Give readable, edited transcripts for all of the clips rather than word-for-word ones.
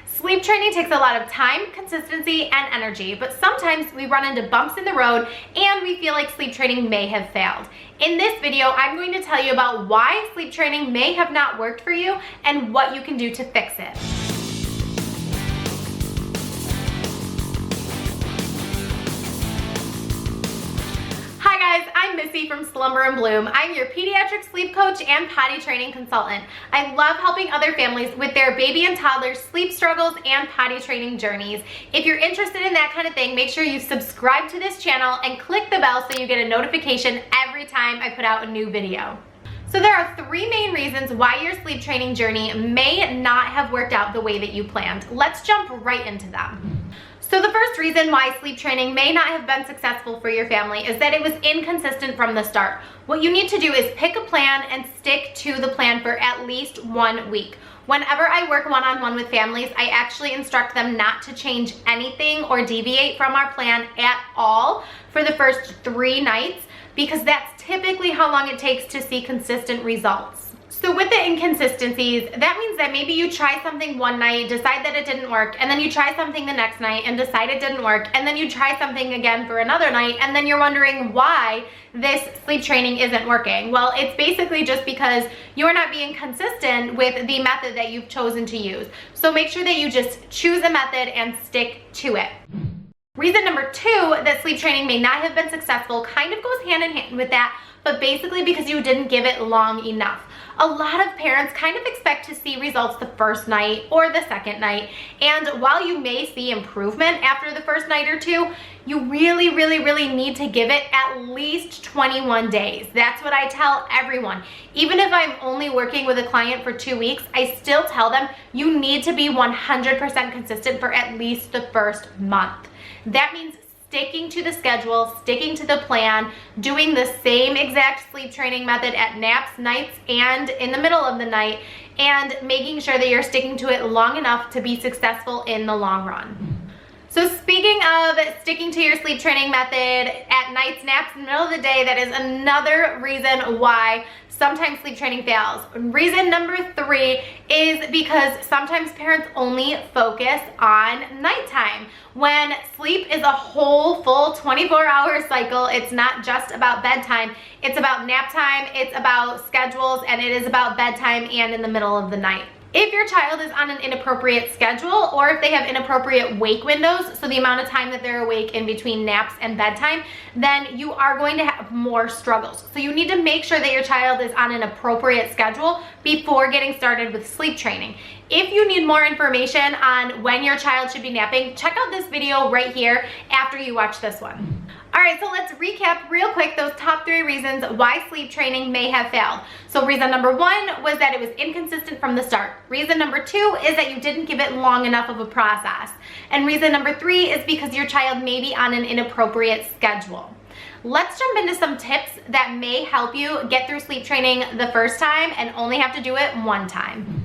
Sleep training takes a lot of time, consistency, and energy, but sometimes we run into bumps in the road and we feel like sleep training may have failed. In this video, I'm going to tell you about why sleep training may have not worked for you and what you can do to fix it. I'm Missy from Slumber and Bloom. I'm your pediatric sleep coach and potty training consultant. I love helping other families with their baby and toddler sleep struggles and potty training journeys. If you're interested in that kind of thing, make sure you subscribe to this channel and click the bell so you get a notification every time I put out a new video. So there are three main reasons why your sleep training journey may not have worked out the way that you planned. Let's jump right into them. So the first reason why sleep training may not have been successful for your family is that it was inconsistent from the start. What you need to do is pick a plan and stick to the plan for at least 1 week. Whenever I work one-on-one with families, I actually instruct them not to change anything or deviate from our plan at all for the first 3 nights, because that's typically how long it takes to see consistent results. So with the inconsistencies, that means that maybe you try something one night, decide that it didn't work, and then you try something the next night and decide it didn't work, and then you try something again for another night, and then you're wondering why this sleep training isn't working. Well, it's basically just because you're not being consistent with the method that you've chosen to use. So make sure that you just choose a method and stick to it. Reason number 2 that sleep training may not have been successful kind of goes hand in hand with that, but basically because you didn't give it long enough. A lot of parents kind of expect to see results the first night or the second night, and while you may see improvement after the first night or 2, you really need to give it at least 21 days. That's what I tell everyone. Even if I'm only working with a client for 2 weeks, I still tell them you need to be 100% consistent for at least the first month. That means sticking to the schedule, sticking to the plan, doing the same exact sleep training method at naps, nights, and in the middle of the night, and making sure that you're sticking to it long enough to be successful in the long run. So speaking of sticking to your sleep training method at nights, naps, in the middle of the day, that is another reason why sometimes sleep training fails. Reason number 3 is because sometimes parents only focus on nighttime. When sleep is a whole full 24-hour cycle, it's not just about bedtime, it's about nap time, it's about schedules, and it is about bedtime and in the middle of the night. If your child is on an inappropriate schedule, or if they have inappropriate wake windows, so the amount of time that they're awake in between naps and bedtime, then you are going to have more struggles. So you need to make sure that your child is on an appropriate schedule before getting started with sleep training. If you need more information on when your child should be napping, check out this video right here after you watch this one. All right, so let's recap real quick those top 3 reasons why sleep training may have failed. So reason number 1 was that it was inconsistent from the start. Reason number 2 is that you didn't give it long enough of a process. And reason number 3 is because your child may be on an inappropriate schedule. Let's jump into some tips that may help you get through sleep training the first time and only have to do it one time.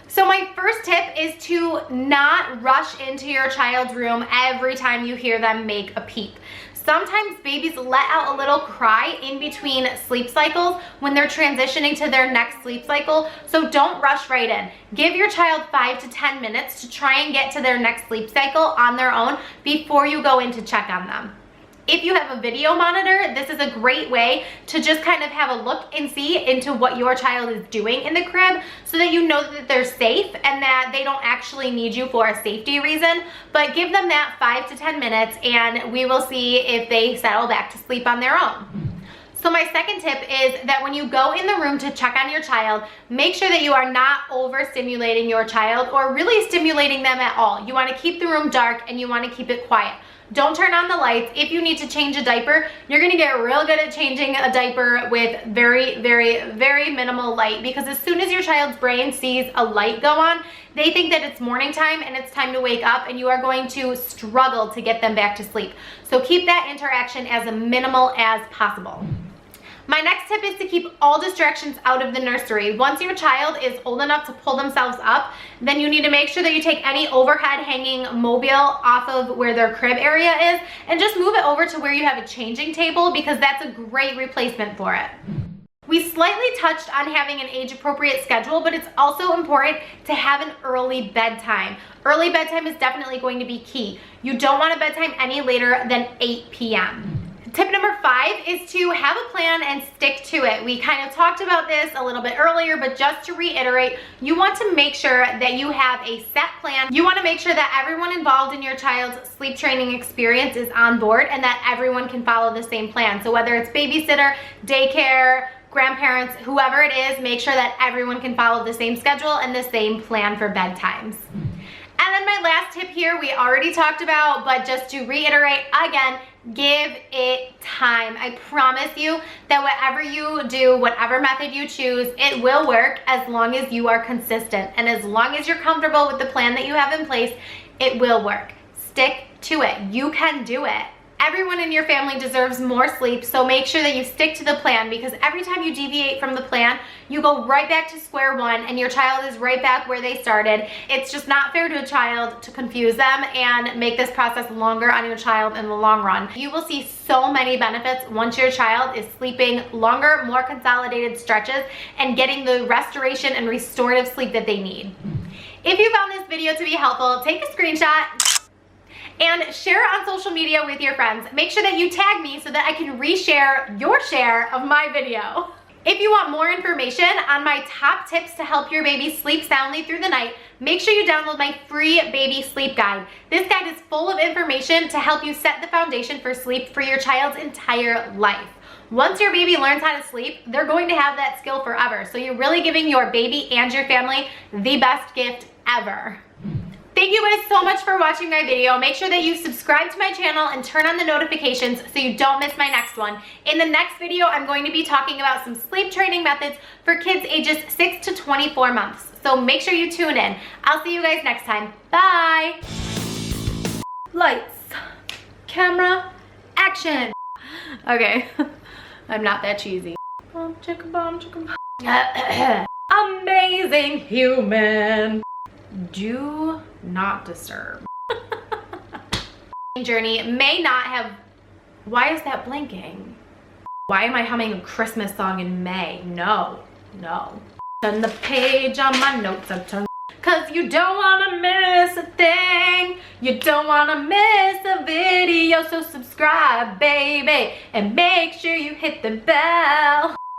So my first tip is to not rush into your child's room every time you hear them make a peep. Sometimes babies let out a little cry in between sleep cycles when they're transitioning to their next sleep cycle, so don't rush right in. Give your child 5 to 10 minutes to try and get to their next sleep cycle on their own before you go in to check on them. If you have a video monitor, this is a great way to just kind of have a look and see into what your child is doing in the crib so that you know that they're safe and that they don't actually need you for a safety reason. But give them that 5 to 10 minutes and we will see if they settle back to sleep on their own. So my second tip is that when you go in the room to check on your child, make sure that you are not overstimulating your child or really stimulating them at all. You want to keep the room dark and you want to keep it quiet. Don't turn on the lights. If you need to change a diaper, you're gonna get real good at changing a diaper with very minimal light, because as soon as your child's brain sees a light go on, they think that it's morning time and it's time to wake up, and you are going to struggle to get them back to sleep. So keep that interaction as minimal as possible. My next tip is to keep all distractions out of the nursery. Once your child is old enough to pull themselves up, then you need to make sure that you take any overhead hanging mobile off of where their crib area is and just move it over to where you have a changing table, because that's a great replacement for it. We slightly touched on having an age-appropriate schedule, but it's also important to have an early bedtime. Early bedtime is definitely going to be key. You don't want a bedtime any later than 8 p.m. Tip number 5 is to have a plan and stick to it. We kind of talked about this a little bit earlier, but just to reiterate, you want to make sure that you have a set plan. You want to make sure that everyone involved in your child's sleep training experience is on board and that everyone can follow the same plan. So whether it's babysitter, daycare, grandparents, whoever it is, make sure that everyone can follow the same schedule and the same plan for bedtimes. And then my last tip here, we already talked about, but just to reiterate again, give it time. I promise you that whatever you do, whatever method you choose, it will work as long as you are consistent. And as long as you're comfortable with the plan that you have in place, it will work. Stick to it. You can do it. Everyone in your family deserves more sleep, so make sure that you stick to the plan, because every time you deviate from the plan, you go right back to square one and your child is right back where they started. It's just not fair to a child to confuse them and make this process longer on your child in the long run. You will see so many benefits once your child is sleeping longer, more consolidated stretches, and getting the restoration and restorative sleep that they need. If you found this video to be helpful, take a screenshot and share it on social media with your friends. Make sure that you tag me so that I can reshare your share of my video. If you want more information on my top tips to help your baby sleep soundly through the night, make sure you download my free baby sleep guide. This guide is full of information to help you set the foundation for sleep for your child's entire life. Once your baby learns how to sleep, they're going to have that skill forever. So you're really giving your baby and your family the best gift ever. Thank you guys so much for watching my video. Make sure that you subscribe to my channel and turn on the notifications so you don't miss my next one. In the next video, I'm going to be talking about some sleep training methods for kids ages 6 to 24 months. So make sure you tune in. I'll see you guys next time. Bye. Lights, camera, action. Okay, I'm not that cheesy. Bomb, chicka, bomb, chicka, bomb. Amazing human. Do not disturb. Journey may not have. Why is that blinking? Why am I humming a Christmas song in May? No. Turn the page on my notes. I turn. Cause you don't wanna miss a thing. You don't wanna miss a video. So subscribe, baby, and make sure you hit the bell.